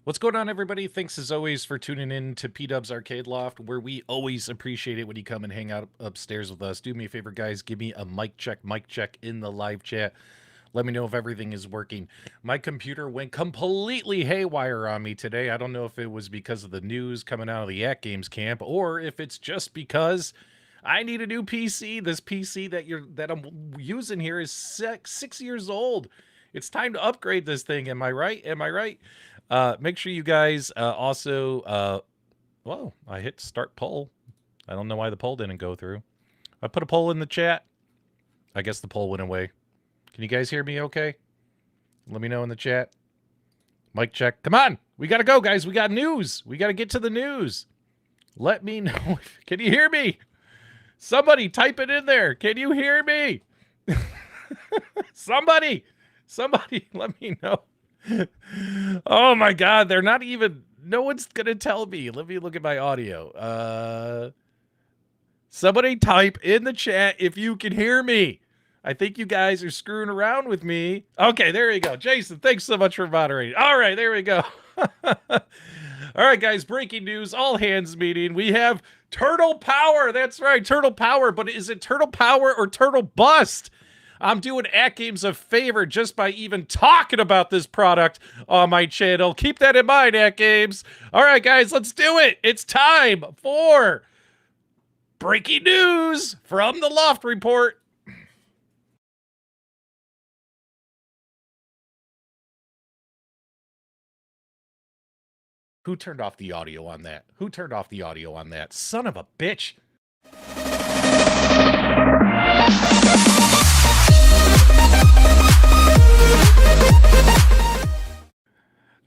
What's going on, everybody? Thanks as always for tuning in to P-Dub's Arcade Loft, where we always appreciate it when you come and hang out upstairs with us. Do me a favor, guys. Give me a mic check in the live chat. Let me know if everything is working. My computer went completely haywire on me today. I don't know if it was because of the news coming out of the AtGames camp, or if it's just because I need a new PC. This PC that I'm using here is 6 years old. It's time to upgrade this thing. Am I right? Am I right? Make sure you guys well, I hit start poll. I don't know why the poll didn't go through. I put a poll in the chat. I guess the poll went away. Can you guys hear me okay? Let me know in the chat. Mic check. Come on. We got to go, guys. We got news. We got to get to the news. Let me know. Can you hear me? Somebody type it in there. Can you hear me? Somebody let me know. Oh my God, they're not even, no one's gonna tell me. Let me look at my audio. Somebody type in the chat if you can hear me. I think you guys are screwing around with me. Okay, there you go. Jason, thanks so much for moderating. All right, there we go. All right, guys, breaking news, all hands meeting. We have Turtle Power. That's right, Turtle Power. But is it Turtle Power or Turtle Bust? I'm doing AtGames a favor just by even talking about this product on my channel. Keep that in mind, AtGames. All right, guys, let's do it. It's time for breaking news from the Loft Report. Who turned off the audio on that? Who turned off the audio on that? Son of a bitch.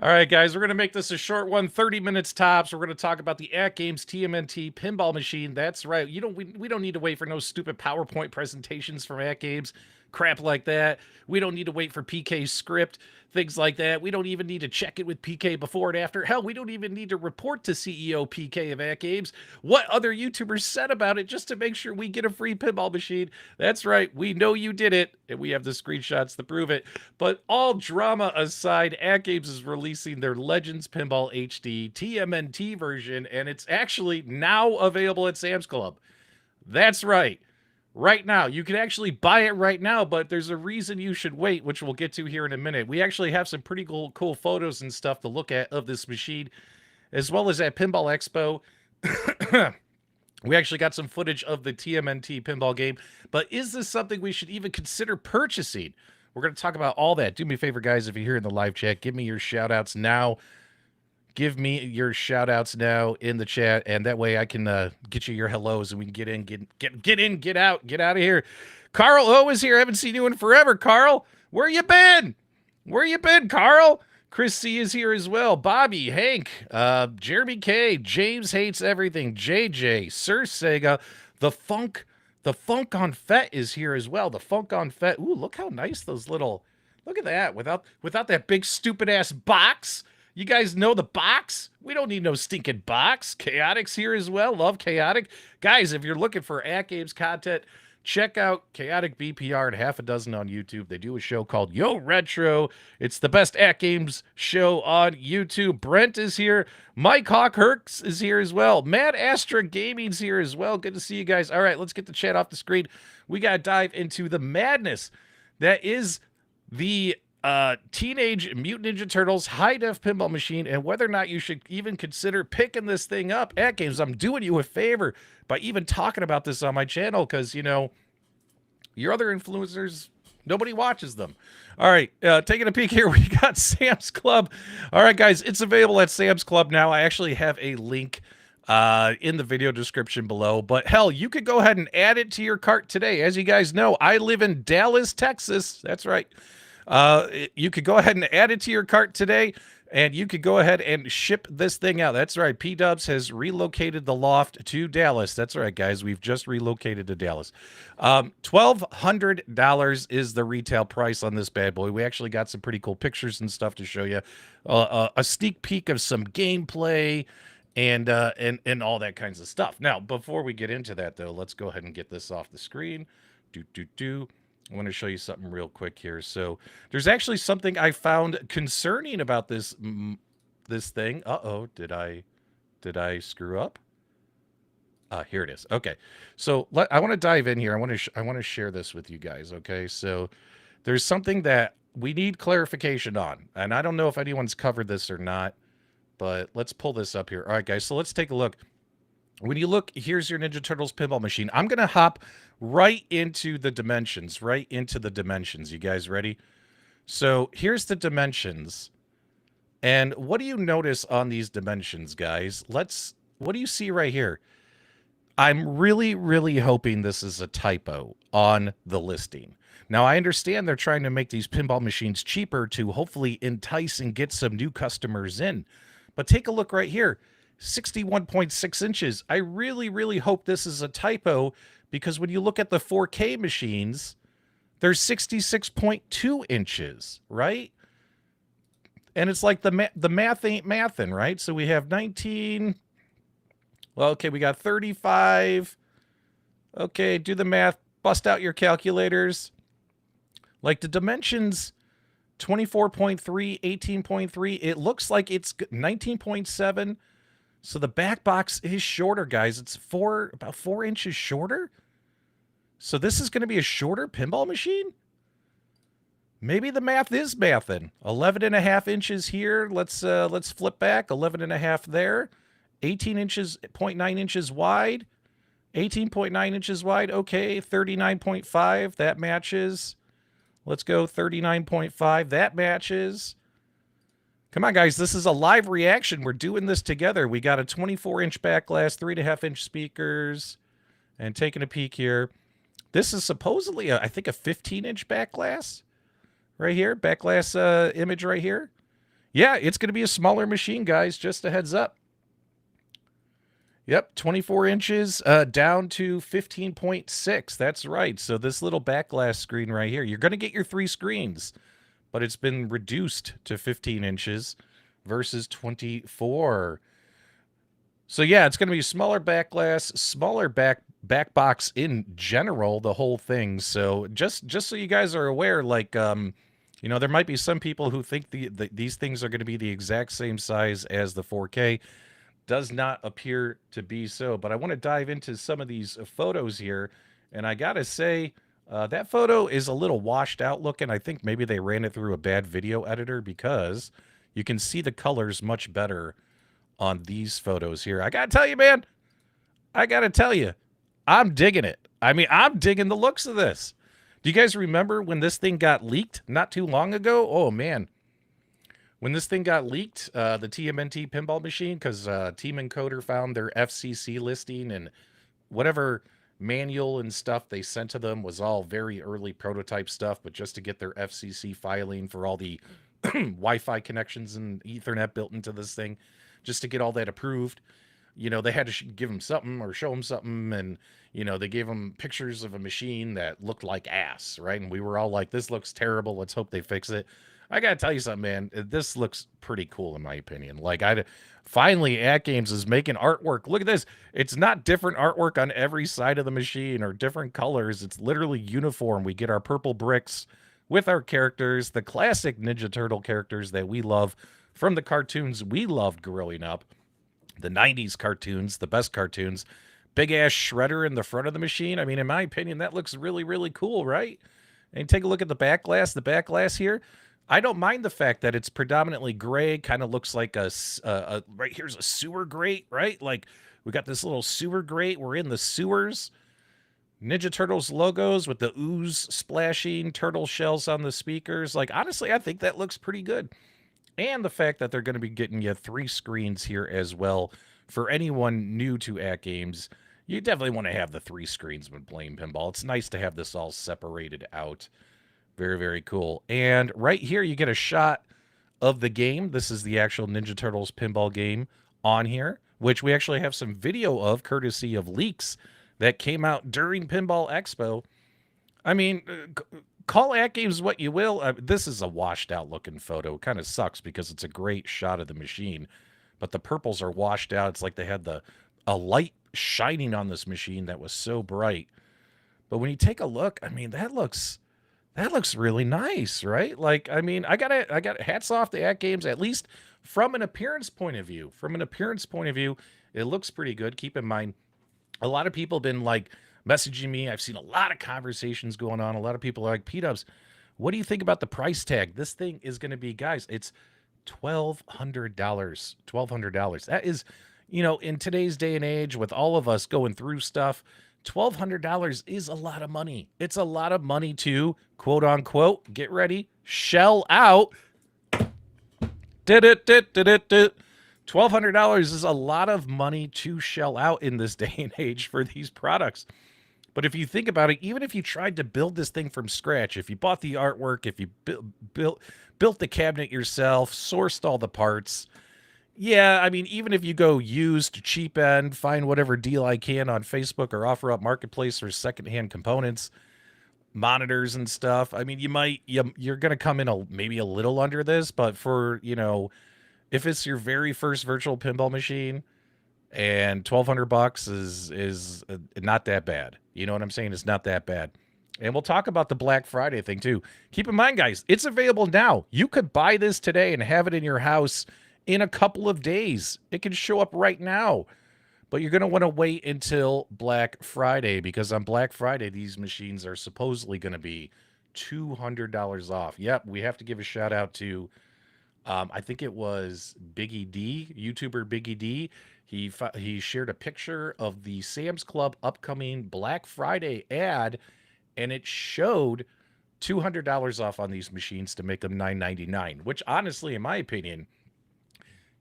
All right, guys, we're going to make this a short one, 30 minutes tops. We're going to talk about the AtGames TMNT Pinball Machine. That's right. We don't need to wait for no stupid PowerPoint presentations from AtGames, crap like that. We don't need to wait for PK's script, things like that. We don't even need to check it with PK before and after. Hell, we don't even need to report to CEO PK of AtGames what other YouTubers said about it just to make sure we get a free pinball machine. That's right. We know you did it, and we have the screenshots to prove it. But all drama aside, AtGames is releasing their Legends Pinball HD TMNT version, and it's actually now available at Sam's Club. That's right. Right now. You can actually buy it right now, but there's a reason you should wait, which we'll get to here in a minute. We actually have some pretty cool photos and stuff to look at of this machine, as well as at Pinball Expo. We actually got some footage of the TMNT pinball game, but is this something we should even consider purchasing? We're going to talk about all that. Do me a favor, guys, if you're here in the live chat, give me your shout outs now. Give me your shout outs now in the chat, and that way I can get you your hellos and we can get in, get out of here. Carl O is here. I haven't seen you in forever, Carl. Where you been? Where you been, Carl? Chris C is here as well. Bobby, Hank, Jeremy K, James Hates Everything, JJ, Sir Sega, the Funk on Fet is here as well. The Funk on Fet. Ooh, look how nice those little. Look at that. Without that big stupid ass box. You guys know the box? We don't need no stinking box. Chaotic's here as well. Love Chaotic. Guys, if you're looking for AtGames content, check out Chaotic BPR and half a dozen on YouTube. They do a show called Yo Retro. It's the best AtGames show on YouTube. Brent is here. Mike Hawk is here as well. Mad Astra Gaming's here as well. Good to see you guys. All right, let's get the chat off the screen. We got to dive into the madness that is the Teenage Mutant Ninja Turtles high-def pinball machine, and whether or not you should even consider picking this thing up. AtGames, I'm doing you a favor by even talking about this on my channel because, you know, your other influencers, nobody watches them. All right, taking a peek here, we got Sam's Club. All right, guys, it's available at Sam's Club now. I actually have a link in the video description below, but hell, you could go ahead and add it to your cart today. As you guys know, I live in Dallas, Texas. That's right. You could go ahead and add it to your cart today, and you could go ahead and ship this thing out. That's right. P-Dubs has relocated the loft to Dallas. That's right, guys. We've just relocated to Dallas. $1,200 is the retail price on this bad boy. We actually got some pretty cool pictures and stuff to show you. A sneak peek of some gameplay and all that kinds of stuff. Now, before we get into that, though, let's go ahead and get this off the screen. I want to show you something real quick here. So there's actually something I found concerning about this this thing. Uh-oh, did I screw up? Here it is. Okay. So I want to dive in here. I want to share this with you guys, okay? So there's something that we need clarification on. And I don't know if anyone's covered this or not, but let's pull this up here. All right, guys. So let's take a look. When you look, here's your Ninja Turtles pinball machine. I'm going to hop right into the dimensions, You guys ready? So here's the dimensions. And what do you notice on these dimensions, guys? What do you see right here? I'm really, really hoping this is a typo on the listing. Now, I understand they're trying to make these pinball machines cheaper to hopefully entice and get some new customers in. But take a look right here, 61.6 inches. I really, really hope this is a typo because when you look at the 4K machines, they're 66.2 inches, right? And it's like the math ain't mathin', right? So we have 19. Well, okay, we got 35. Okay, do the math. Bust out your calculators. Like the dimensions, 24.3, 18.3. It looks like it's 19.7. So the back box is shorter, guys. It's about 4 inches shorter. So this is going to be a shorter pinball machine? Maybe the math is mathin'. 11.5 inches here. Let's flip back. 11.5 there. 18 inches, 0.9 inches wide. 18.9 inches wide. Okay, 39.5. That matches. Let's go 39.5. That matches. Come on, guys. This is a live reaction. We're doing this together. We got a 24-inch back glass, 3.5-inch speakers. And taking a peek here. This is supposedly, I think, a 15-inch back glass. Right here. Back glass image right here. Yeah, it's going to be a smaller machine, guys. Just a heads up. Yep, 24 inches down to 15.6. That's right. So this little back glass screen right here, you're going to get your 3 screens, but it's been reduced to 15 inches versus 24. So yeah, it's going to be smaller back glass, smaller back box in general, the whole thing. So just so you guys are aware, like there might be some people who think these things are going to be the exact same size as the 4K. Does not appear to be so, but I want to dive into some of these photos here, and I gotta say that photo is a little washed out looking. I think maybe they ran it through a bad video editor because you can see the colors much better on these photos here. I gotta tell you, man, I'm digging it. I mean, I'm digging the looks of this. Do you guys remember when this thing got leaked not too long ago? Oh man. When this thing got leaked, the TMNT pinball machine, because Team Encoder found their FCC listing and whatever manual and stuff they sent to them was all very early prototype stuff, but just to get their FCC filing for all the Wi-Fi connections and Ethernet built into this thing, just to get all that approved, they had to give them something or show them something, and they gave them pictures of a machine that looked like ass, right? And we were all like, this looks terrible. Let's hope they fix it. I gotta tell you something, man. This looks pretty cool in my opinion. Like, finally, AtGames is making artwork. Look at this. It's not different artwork on every side of the machine or different colors. It's literally uniform. We get our purple bricks with our characters, the classic Ninja Turtle characters that we love from the cartoons we loved growing up. The 90s cartoons, the best cartoons. Big ass shredder in the front of the machine. I mean, in my opinion, that looks really, really cool, right? And take a look at the back glass. The back glass here. I don't mind the fact that it's predominantly gray, kind of looks like right here's a sewer grate, right? Like we got this little sewer grate. We're in the sewers. Ninja Turtles logos with the ooze splashing, turtle shells on the speakers. Like, honestly, I think that looks pretty good. And the fact that they're going to be getting you 3 screens here as well. For anyone new to AtGames, you definitely want to have the 3 screens when playing pinball. It's nice to have this all separated out. Very, very cool. And right here, you get a shot of the game. This is the actual Ninja Turtles pinball game on here, which we actually have some video of, courtesy of leaks that came out during Pinball Expo. I mean, call AtGames what you will. This is a washed out looking photo. It kind of sucks because it's a great shot of the machine, but the purples are washed out. It's like they had a light shining on this machine that was so bright. But when you take a look, I mean, that looks really nice, right? Like, I mean, I got hats off to AtGames, at least from an appearance point of view, it looks pretty good. Keep in mind, a lot of people have been like messaging me. I've seen a lot of conversations going on. A lot of people are like, P-Dubs, what do you think about the price tag? This thing is going to be, guys, it's $1,200. $1,200. That is, in today's day and age, with all of us going through stuff, $1,200 is a lot of money. It's a lot of money to, quote unquote, get ready, shell out. $1,200 is a lot of money to shell out in this day and age for these products. But if you think about it, even if you tried to build this thing from scratch, if you bought the artwork, if you built the cabinet yourself, sourced all the parts, yeah, I mean, even if you go used, cheap end, find whatever deal I can on Facebook or OfferUp Marketplace for secondhand components, monitors and stuff, I mean, you're going to come in maybe a little under this, but for, if it's your very first virtual pinball machine, and $1,200 is not that bad. You know what I'm saying? It's not that bad. And we'll talk about the Black Friday thing too. Keep in mind, guys, it's available now. You could buy this today and have it in your house in a couple of days. It can show up right now. But you're going to want to wait until Black Friday, because on Black Friday, these machines are supposedly going to be $200 off. Yep, we have to give a shout out to, I think it was Biggie D, YouTuber Biggie D. He shared a picture of the Sam's Club upcoming Black Friday ad, and it showed $200 off on these machines to make them $9.99, which honestly, in my opinion,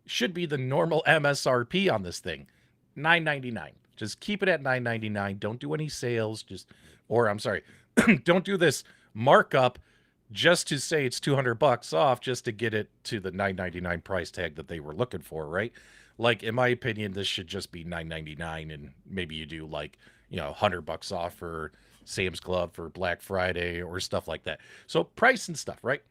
should be the normal MSRP on this thing, $9.99. Just keep it at $9.99. Don't do any sales. Don't do this markup just to say it's $200 off, just to get it to the $9.99 price tag that they were looking for, right? Like, in my opinion, this should just be $9.99, and maybe you do like, $100 off for Sam's Club for Black Friday or stuff like that. So price and stuff, right?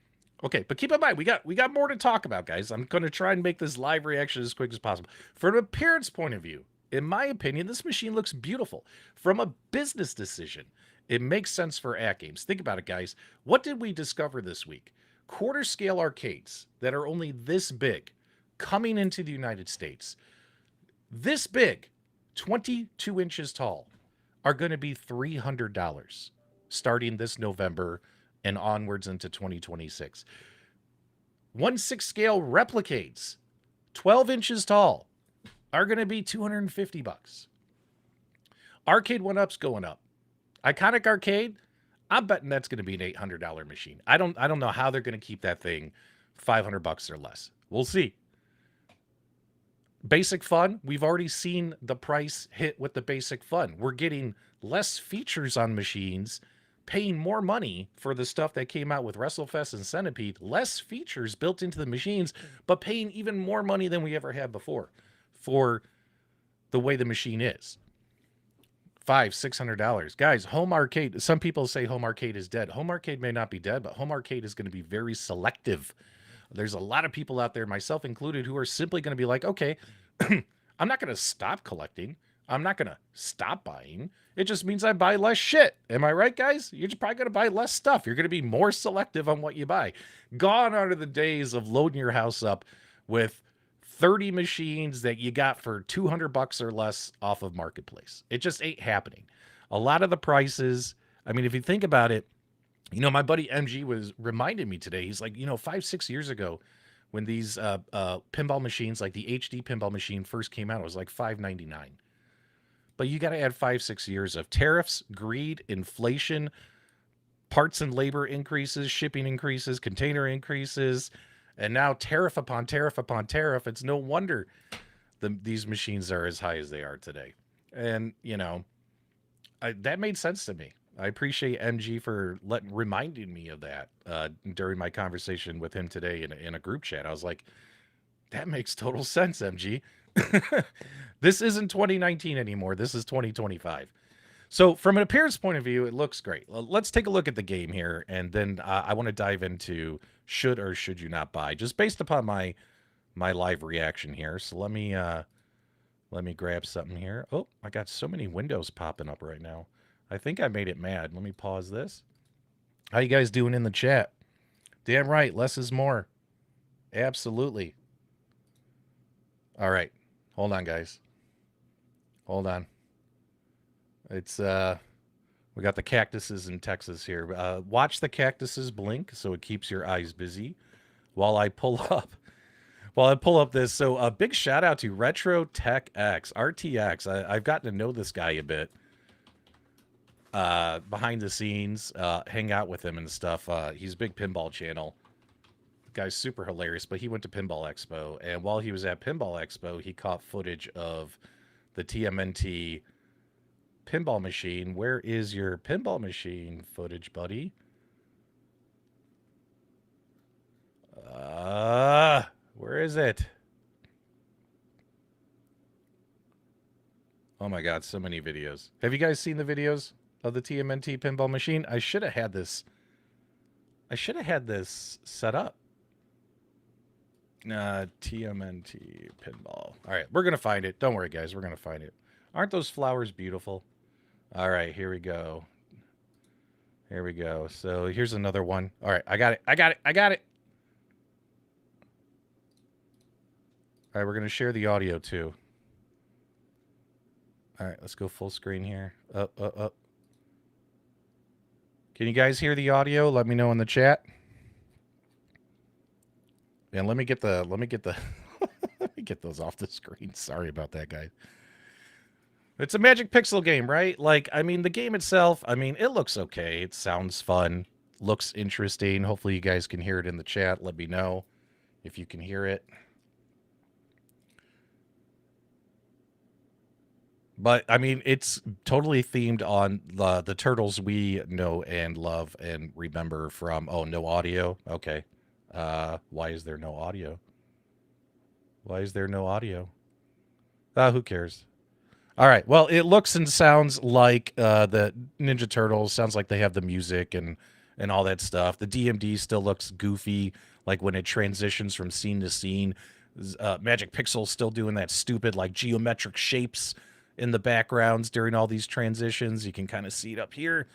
Okay, but keep in mind, we got more to talk about, guys. I'm going to try and make this live reaction as quick as possible. From an appearance point of view, in my opinion, this machine looks beautiful. From a business decision, it makes sense for AtGames. Think about it, guys. What did we discover this week? Quarter scale arcades that are only this big, coming into the United States, this big, 22 inches tall, are going to be $300 starting this November and onwards into 2026. 1/6 scale replicates, 12 inches tall, are going to be $250. Arcade 1-Up's going up. Iconic Arcade, I'm betting that's going to be an $800 machine. I don't know how they're going to keep that thing $500 or less. We'll see. Basic Fun, we've already seen the price hit with the Basic Fun. We're getting less features on machines, paying more money for the stuff that came out with WrestleFest and Centipede, less features built into the machines, but paying even more money than we ever had before for the way the machine is. $500-$600. Guys, home arcade, some people say home arcade is dead. Home arcade may not be dead, but home arcade is going to be very selective. There's a lot of people out there, myself included, who are simply going to be like, okay, I'm not going to stop collecting. I'm not going to stop buying. It just means I buy less shit. Am I right, guys? You're just probably going to buy less stuff. You're going to be more selective on what you buy. Gone are the days of loading your house up with 30 machines that you got for $200 or less off of Marketplace. It just ain't happening. A lot of the prices, I mean, if you think about it, my buddy MG was reminding me today. He's like, 5-6 years ago, when these pinball machines, like the HD pinball machine first came out, it was like $5.99. But you got to add 5-6 years of tariffs, greed, inflation, parts and labor increases, shipping increases, container increases, and now tariff upon tariff upon tariff. It's no wonder these machines are as high as they are today. And, that made sense to me. I appreciate MG for reminding me of that during my conversation with him today in a group chat. I was like, that makes total sense, MG. This isn't 2019 anymore. This is 2025. So from an appearance point of view, it looks great. Well, let's take a look at the game here, and then I want to dive into should or should you not buy, just based upon my live reaction here. So let me grab something here. Oh, I got so many windows popping up right now. I think I made it mad. Let me pause this. How you guys doing in the chat? Damn right, less is more. Absolutely. All right. Hold on, guys. Hold on. It's we got the cactuses in Texas here. Watch the cactuses blink so it keeps your eyes busy while I pull up this. So a big shout out to Retro Tech X RTX. I've gotten to know this guy a bit behind the scenes, hang out with him and stuff. He's a big pinball channel. The guy's super hilarious, but he went to Pinball Expo, and while he was at Pinball Expo, he caught footage of the TMNT pinball machine. Where is your pinball machine footage, buddy? Where is it? Oh my god, so many videos. Have you guys seen the videos of the TMNT pinball machine? I should have had this. I should have had this set up. TMNT pinball. All right, we're gonna find it. Don't worry, guys. We're gonna find it. Aren't those flowers beautiful? All right, here we go. Here we go. So here's another one. All right, I got it. I got it. I got it. All right, we're gonna share the audio too. All right, let's go full screen here. Up, up, up. Can you guys hear the audio? Let me know in the chat. And let me get the let me get those off the screen. Sorry about that, guys. It's a Magic Pixel game, right? Like, I mean, the game itself, I mean, it looks okay. It sounds fun, looks interesting. Hopefully you guys can hear it in the chat. Let me know if you can hear it. But I mean, it's totally themed on the turtles we know and love and remember from. Oh, no audio. Okay. Why is there no audio? Why is there no audio? Who cares? All right. Well, it looks and sounds like the Ninja Turtles. Sounds like they have the music and all that stuff. The DMD still looks goofy, like when it transitions from scene to scene. Magic Pixel still doing that stupid like geometric shapes in the backgrounds during all these transitions. You can kind of see it up here,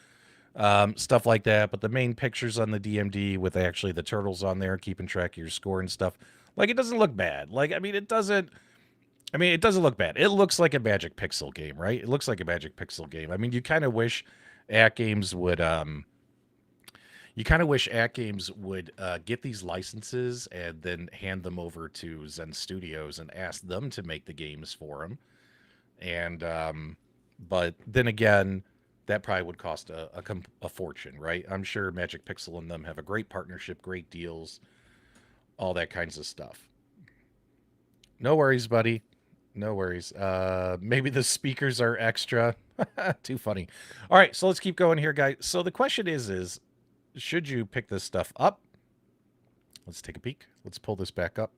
stuff like that. But the main pictures on the DMD with actually the turtles on there, keeping track of your score and stuff, like it doesn't look bad. Like I mean, it doesn't. I mean, it doesn't look bad. It looks like a Magic Pixel game, right? It looks like a Magic Pixel game. I mean, you kind of wish AtGames would get these licenses and then hand them over to Zen Studios and ask them to make the games for them. And but then again, that probably would cost a fortune, right? I'm sure Magic Pixel and them have a great partnership, great deals, all that kinds of stuff. No worries, buddy. No worries. Maybe the speakers are extra. Too funny. All right, so let's keep going here, guys. So the question is should you pick this stuff up? Let's take a peek. Let's pull this back up.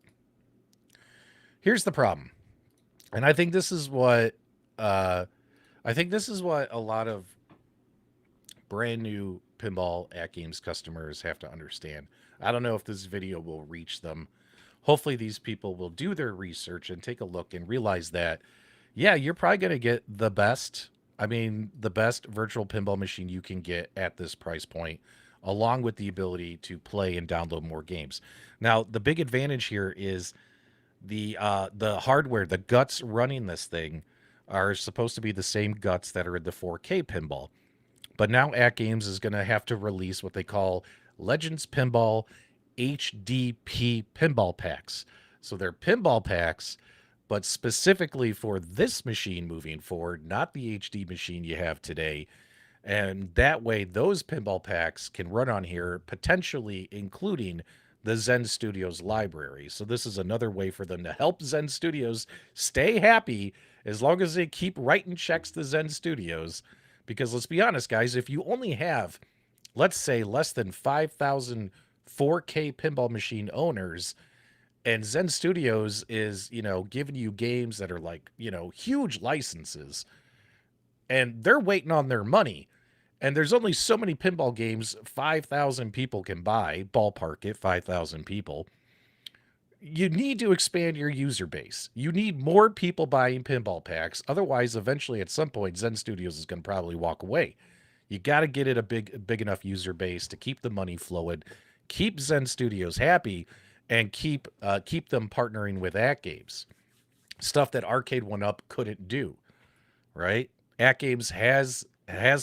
Here's the problem. And I think this is what a lot of brand new pinball AtGames customers have to understand. I don't know if this video will reach them. Hopefully these people will do their research and take a look and realize that, yeah, you're probably going to get the best, the best virtual pinball machine you can get at this price point, along with the ability to play and download more games. Now, the big advantage here is the hardware, the guts running this thing are supposed to be the same guts that are in the 4K pinball. But now AtGames is going to have to release what they call Legends Pinball HDP pinball packs. So they're pinball packs, but specifically for this machine moving forward, not the HD machine you have today. And that way, those pinball packs can run on here, potentially including the Zen Studios library. So this is another way for them to help Zen Studios stay happy as long as they keep writing checks to Zen Studios. Because let's be honest, guys, if you only have, let's say, less than 5,000 4K pinball machine owners, and Zen Studios is, giving you games that are like, huge licenses, and they're waiting on their money. And there's only so many pinball games 5,000 people can buy, ballpark it, 5,000 people. You need to expand your user base. You need more people buying pinball packs. Otherwise, eventually, at some point, Zen Studios is going to probably walk away. You got to get it a big enough user base to keep the money flowing, keep Zen Studios happy, and keep them partnering with AtGames. stuff that Arcade One Up couldn't do, right? AtGames has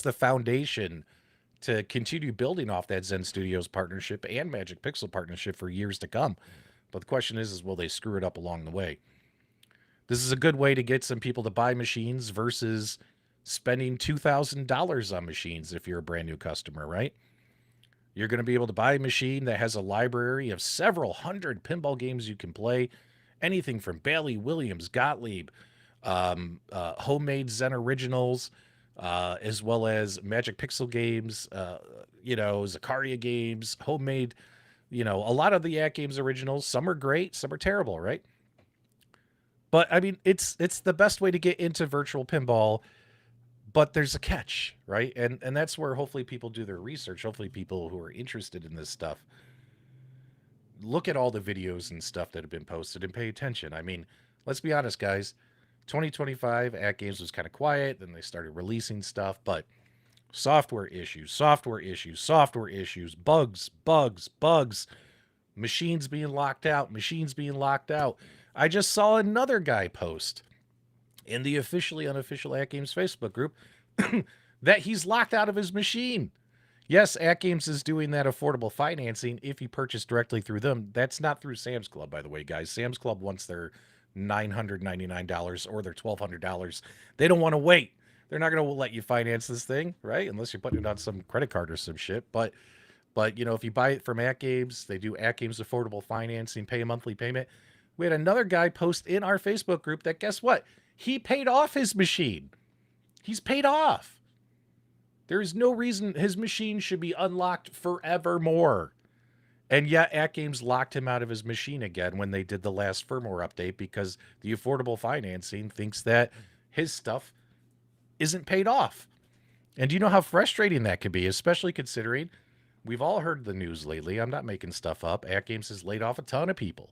the foundation to continue building off that Zen Studios partnership and Magic Pixel partnership for years to come. But the question is will they screw it up along the way? This is a good way to get some people to buy machines versus spending $2,000 on machines if you're a brand new customer, right? You're going to be able to buy a machine that has a library of several hundred pinball games you can play. Anything from Bailey, Williams, Gottlieb, homemade Zen originals, as well as Magic Pixel games, Zakaria games, homemade, a lot of the AtGames originals. Some are great, some are terrible, right? But I mean, it's the best way to get into virtual pinball, but there's a catch, right? And that's where hopefully people do their research. Hopefully people who are interested in this stuff look at all the videos and stuff that have been posted and pay attention. I mean, let's be honest, guys. 2025 AtGames was kind of quiet, then they started releasing stuff, but software issues, bugs, machines being locked out. I just saw another guy post in the officially unofficial AtGames Facebook group that he's locked out of his machine. Yes, AtGames is doing that affordable financing if you purchase directly through them. That's not through Sam's Club, by the way, guys. Sam's Club wants their $999 or their $1,200. They don't want to wait. They're not going to let you finance this thing, right? Unless you're putting it on some credit card or some shit. But if you buy it from AtGames, they do AtGames affordable financing, pay a monthly payment. We had another guy post in our Facebook group that, guess what? He paid off his machine. He's paid off. There is no reason his machine should be unlocked forevermore. And yet AtGames locked him out of his machine again when they did the last firmware update because the affordable financing thinks that his stuff isn't paid off. And do you know how frustrating that could be, especially considering we've all heard the news lately. I'm not making stuff up. AtGames has laid off a ton of people.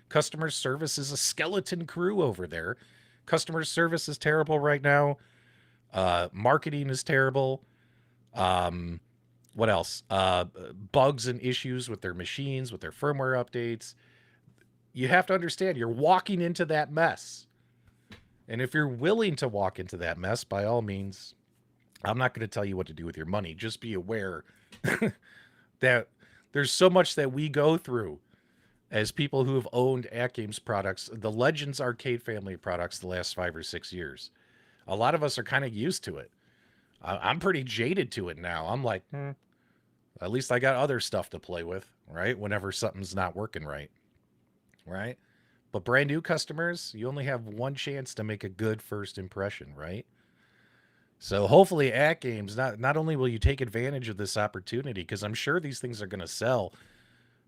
Customer service is a skeleton crew over there. Customer service is terrible right now. Marketing is terrible. What else? Bugs and issues with their machines, with their firmware updates. You have to understand, you're walking into that mess. And if you're willing to walk into that mess, by all means, I'm not going to tell you what to do with your money. Just be aware that there's so much that we go through as people who have owned AtGames products, the Legends Arcade family of products, the last 5 or 6 years. A lot of us are kind of used to it. I'm pretty jaded to it now. I'm like, at least I got other stuff to play with, right? Whenever something's not working right, right? But brand new customers, you only have one chance to make a good first impression, right? So hopefully AtGames, not only will you take advantage of this opportunity, because I'm sure these things are going to sell,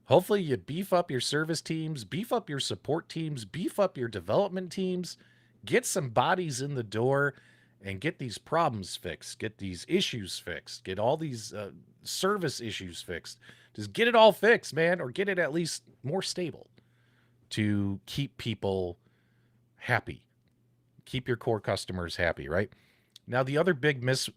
hopefully you beef up your service teams, beef up your support teams, beef up your development teams, get some bodies in the door, and get these problems fixed, get these issues fixed, get all these service issues fixed. Just get it all fixed, man, or get it at least more stable to keep people happy. Keep your core customers happy, right? Now, the other big miss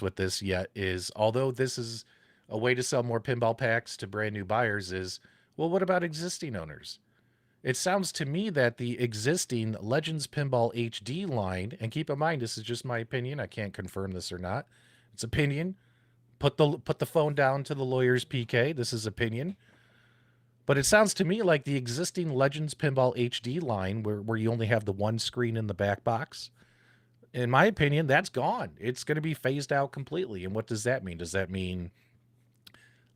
with this yet is, although this is a way to sell more pinball packs to brand new buyers, is, well, what about existing owners? It sounds to me that the existing Legends Pinball HD line, and keep in mind, this is just my opinion. I can't confirm this or not. It's opinion. Put the phone down to the lawyer's PK. This is opinion. But it sounds to me like the existing Legends Pinball HD line, where you only have the one screen in the back box, in my opinion, that's gone. It's going to be phased out completely. And what does that mean? Does that mean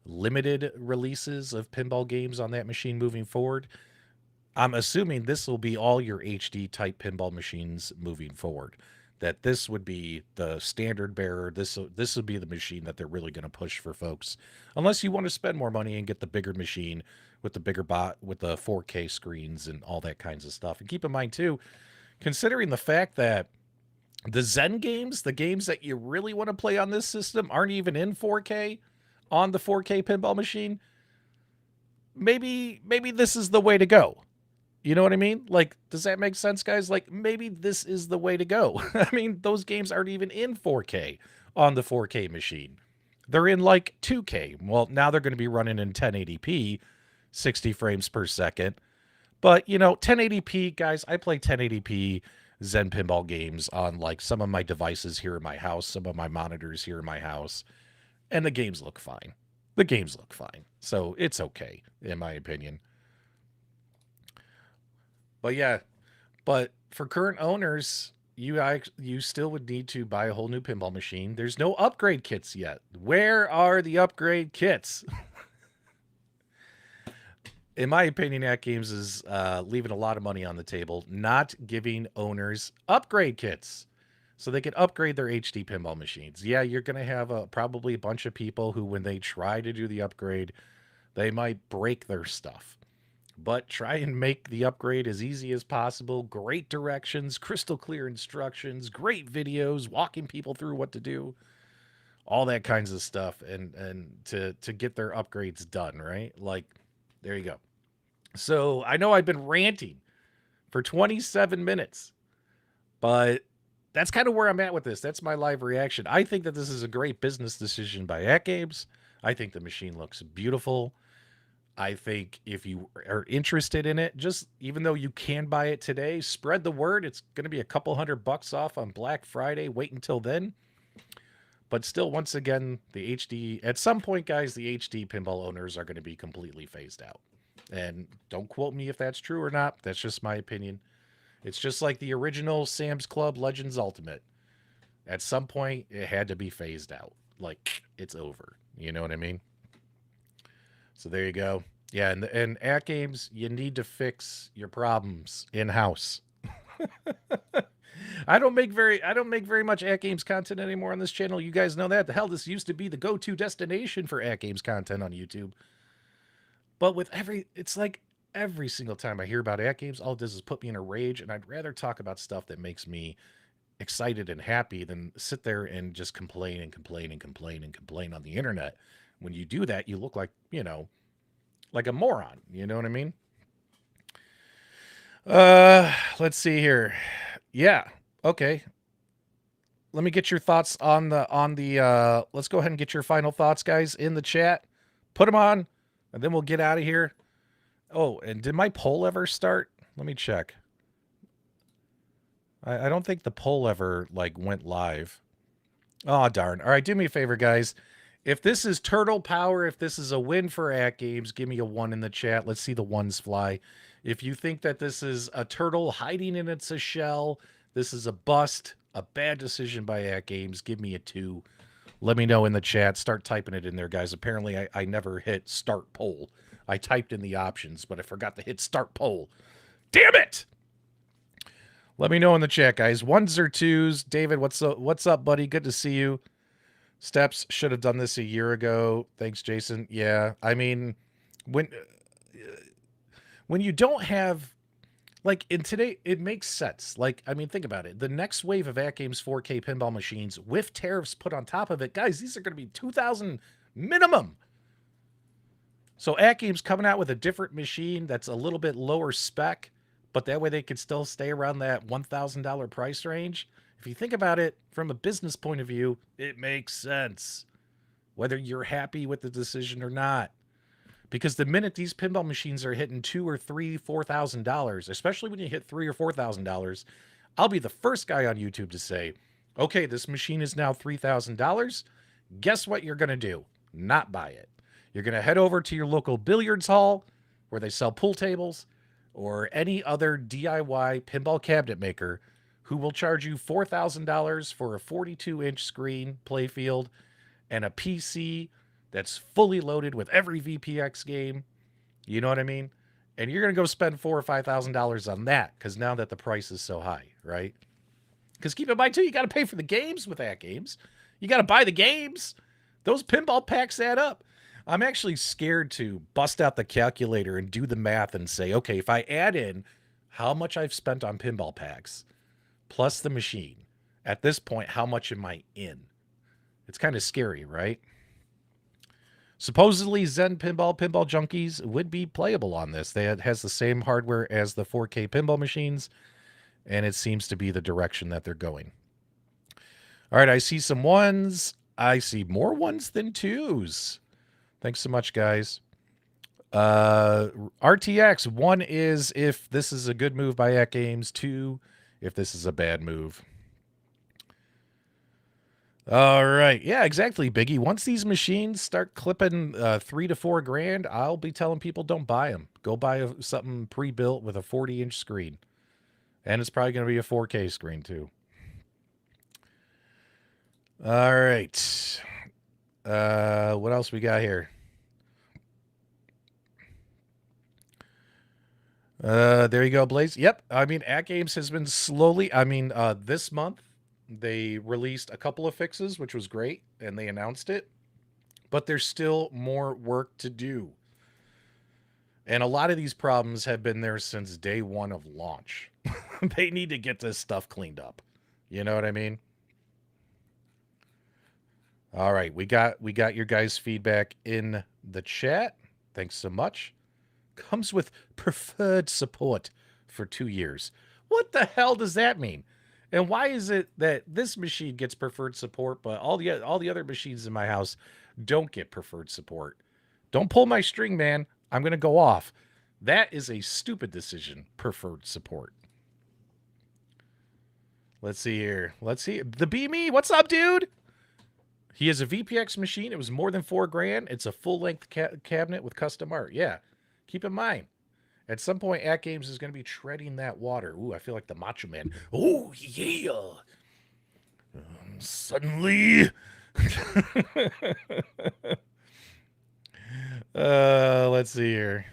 limited releases of pinball games on that machine moving forward? I'm assuming this will be all your HD type pinball machines moving forward. That this would be the standard bearer. This would be the machine that they're really going to push for folks, unless you want to spend more money and get the bigger machine with the bigger bot with the 4K screens and all that kinds of stuff. And keep in mind too, considering the fact that the Zen games, the games that you really want to play on this system, aren't even in 4K on the 4K pinball machine. Maybe this is the way to go. You know what I mean? Like, does that make sense, guys? Like, maybe this is the way to go. I mean, those games aren't even in 4K on the 4K machine. They're in like 2K. Well, now they're going to be running in 1080p, 60 frames per second. But, 1080p, guys, I play 1080p Zen pinball games on like some of my devices here in my house, some of my monitors here in my house, and the games look fine. The games look fine. So it's okay, in my opinion. But yeah, but for current owners, you still would need to buy a whole new pinball machine. There's no upgrade kits yet. Where are the upgrade kits? In my opinion, AtGames is leaving a lot of money on the table, not giving owners upgrade kits so they can upgrade their HD pinball machines. Yeah, you're going to have probably a bunch of people who, when they try to do the upgrade, they might break their stuff. But try and make the upgrade as easy as possible. Great directions, crystal clear instructions, great videos, walking people through what to do, all that kinds of stuff, and to get their upgrades done, right? Like, there you go. So I know I've been ranting for 27 minutes, but that's kind of where I'm at with this. That's my live reaction. I think that this is a great business decision by AtGames. I think the machine looks beautiful. I think if you are interested in it, just even though you can buy it today, spread the word. It's going to be a couple $100 off on Black Friday. Wait until then. But still, once again, the HD, at some point, guys, the HD pinball owners are going to be completely phased out. And don't quote me if that's true or not. That's just my opinion. It's just like the original Sam's Club Legends Ultimate. At some point, it had to be phased out. Like, it's over. You know what I mean? So there you go. Yeah, and AtGames, you need to fix your problems in house. I don't make very much AtGames content anymore on this channel. You guys know that. The hell, this used to be the go-to destination for AtGames content on YouTube. But with it's like every single time I hear about AtGames, all it does is put me in a rage, and I'd rather talk about stuff that makes me excited and happy than sit there and just complain and complain and complain and complain on the internet. When you do that, you look like, like a moron. You know what I mean? Let's see here. Yeah. Okay. Let me get your thoughts on the let's go ahead and get your final thoughts, guys, in the chat. Put them on, and then we'll get out of here. Oh, and did my poll ever start? Let me check. I don't think the poll ever like went live. Oh, darn. All right, do me a favor, guys. If this is turtle power, if this is a win for AtGames, give me a 1 in the chat. Let's see the ones fly. If you think that this is a turtle hiding in its shell, this is a bust, a bad decision by AtGames, give me a 2. Let me know in the chat. Start typing it in there, guys. Apparently, I never hit start poll. I typed in the options, but I forgot to hit start poll. Damn it! Let me know in the chat, guys. 1s or 2s. David, what's up, buddy? Good to see you. Steps should have done this a year ago. Thanks, Jason. Yeah, I mean, when you don't have, like, in today, it makes sense. Like, I mean, think about it. The next wave of AtGames 4K pinball machines with tariffs put on top of it, guys, these are going to be 2,000 minimum. So AtGames coming out with a different machine that's a little bit lower spec, but that way they could still stay around that $1,000 price range. If you think about it from a business point of view, it makes sense, whether you're happy with the decision or not. Because the minute these pinball machines are hitting $2,000 or $3,000, $4,000, especially when you hit $3,000 or $4,000, I'll be the first guy on YouTube to say, okay, this machine is now $3,000. Guess what you're going to do? Not buy it. You're going to head over to your local billiards hall where they sell pool tables, or any other DIY pinball cabinet maker who will charge you $4,000 for a 42-inch screen playfield and a PC that's fully loaded with every VPX game. You know what I mean? And you're going to go spend $4,000 or $5,000 on that because now that the price is so high, right? Because keep in mind, too, you got to pay for the games with AtGames. You got to buy the games. Those pinball packs add up. I'm actually scared to bust out the calculator and do the math and say, okay, if I add in how much I've spent on pinball packs plus the machine, at this point, how much am I in? It's kind of scary, right? Supposedly, Zen Pinball Junkies would be playable on this. It has the same hardware as the 4K pinball machines, and it seems to be the direction that they're going. All right, I see some 1s. I see more 1s than 2s. Thanks so much, guys. RTX, one is if this is a good move by AtGames, two, if this is a bad move. All right. Yeah, exactly, Biggie. Once these machines start clipping $3 to $4 grand, I'll be telling people don't buy them. Go buy something pre-built with a 40-inch screen. And it's probably going to be a 4K screen, too. All right. What else we got here? There you go, Blaze. Yep. I mean, AtGames has been slowly. This month they released a couple of fixes, which was great, and they announced it. But there's still more work to do. And a lot of these problems have been there since day one of launch. They need to get this stuff cleaned up. You know what I mean? All right, we got your guys' feedback in the chat. Thanks so much. Comes with preferred support for 2 years. What the hell does that mean? And why is it that this machine gets preferred support, but all the other machines in my house don't get preferred support? Don't pull my string, man. I'm going to go off. That is a stupid decision, preferred support. Let's see here. Let's see. The B-Me, what's up, dude? He has a VPX machine. It was more than $4 grand. It's a full-length cabinet with custom art. Yeah. Keep in mind, at some point, AtGames is going to be treading that water. Ooh, I feel like the Macho Man. Oh, yeah. Suddenly. Let's see here.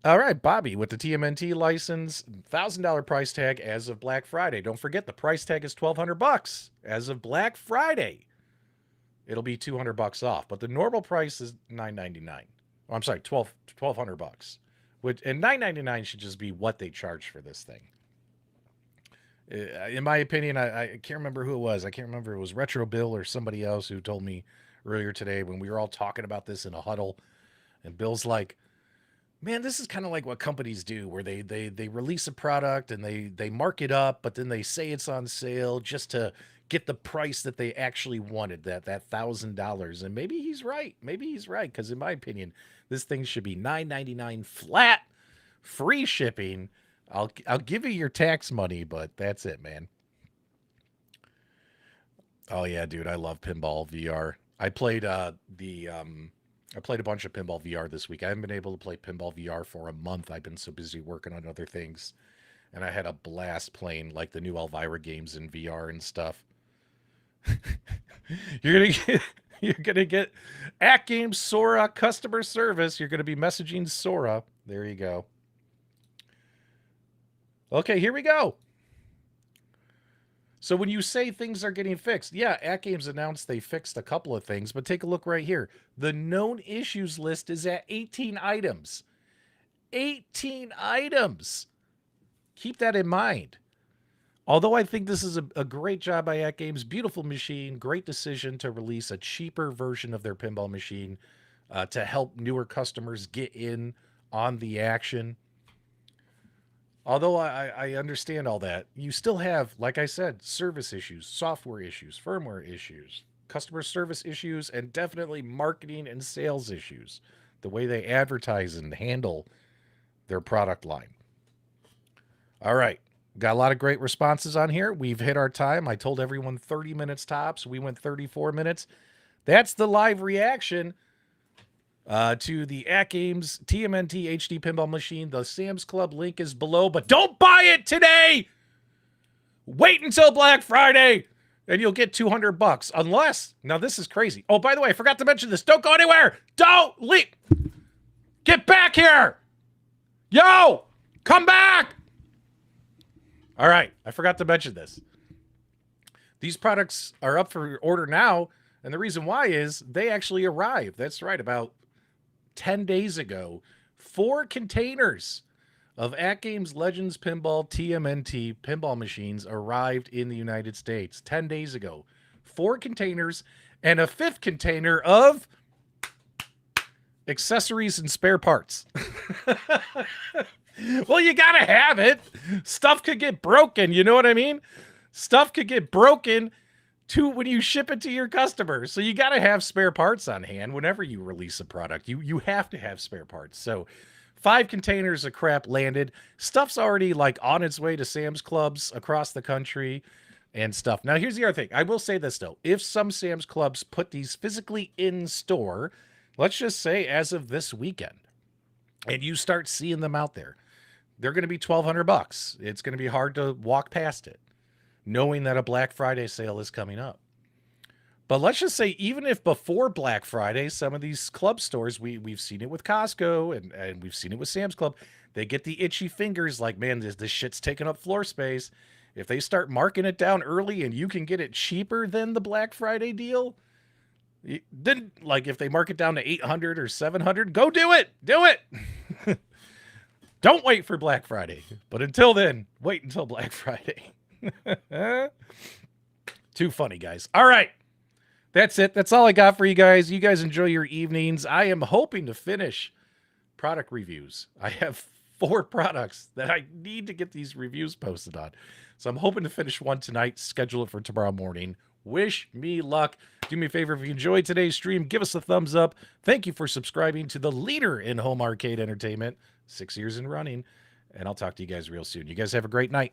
All right, Bobby, with the TMNT license, $1,000 price tag as of Black Friday. Don't forget, the price tag is $1,200 as of Black Friday. It'll be $200 off, but the normal price is $999. Oh, I'm sorry, $1,200. And $999 should just be what they charge for this thing. In my opinion, I can't remember who it was. I can't remember if it was Retro Bill or somebody else who told me earlier today when we were all talking about this in a huddle, and Bill's like, man, this is kind of like what companies do, where they release a product and they mark it up, but then they say it's on sale just to get the price that they actually wanted, that $1,000. And maybe he's right. Maybe he's right, because in my opinion, this thing should be $999 flat, free shipping. I'll give you your tax money, but that's it, man. Oh yeah, dude, I love pinball VR. I played I played a bunch of pinball VR this week. I haven't been able to play pinball VR for a month. I've been so busy working on other things. And I had a blast playing like the new Elvira games in VR and stuff. You're gonna get AtGames Sora customer service. You're gonna be messaging Sora. There you go. Okay, here we go. So when you say things are getting fixed, yeah, AtGames announced they fixed a couple of things, but take a look right here. The known issues list is at 18 items. 18 items. Keep that in mind. Although I think this is a great job by AtGames, beautiful machine, great decision to release a cheaper version of their pinball machine to help newer customers get in on the action. Although I understand all that, you still have, like I said, service issues, software issues, firmware issues, customer service issues, and definitely marketing and sales issues. The way they advertise and handle their product line. All right. Got a lot of great responses on here. We've hit our time. I told everyone 30 minutes tops. We went 34 minutes. That's the live reaction to the AtGames TMNT HD Pinball Machine. The Sam's Club link is below, but don't buy it today. Wait until Black Friday, and you'll get $200. Unless, now this is crazy. Oh, by the way, I forgot to mention this. Don't go anywhere. Don't leave. Get back here. Yo, come back. All right, I forgot to mention this. These products are up for order now, and the reason why is they actually arrived. That's right, about 10 days ago. 4 containers of AtGames Legends Pinball TMNT pinball machines arrived in the United States 10 days ago. 4 containers and a 5th container of accessories and spare parts. Well, you gotta have it. Stuff could get broken. You know what I mean? Stuff could get broken. to when you ship it to your customers. So you got to have spare parts on hand whenever you release a product. You have to have spare parts. So 5 containers of crap landed. Stuff's already like on its way to Sam's Clubs across the country and stuff. Now here's the other thing. I will say this though. If some Sam's Clubs put these physically in store, let's just say as of this weekend, and you start seeing them out there, they're going to be $1,200. It's going to be hard to walk past it, knowing that a Black Friday sale is coming up. But let's just say, even if before Black Friday, some of these club stores, we've seen it with Costco and we've seen it with Sam's Club, they get the itchy fingers like, man, this shit's taking up floor space. If they start marking it down early and you can get it cheaper than the Black Friday deal, then like if they mark it down to 800 or 700, go do it. Do it. Don't wait for Black Friday. But until then, wait until Black Friday. Too funny, guys. All right. That's it. That's all I got for you guys. You guys enjoy your evenings. I am hoping to finish product reviews. I have 4 products that I need to get these reviews posted on. So I'm hoping to finish one tonight, schedule it for tomorrow morning. Wish me luck. Do me a favor, if you enjoyed today's stream, give us a thumbs up. Thank you for subscribing to the leader in home arcade entertainment, 6 years in running. And I'll talk to you guys real soon. You guys have a great night.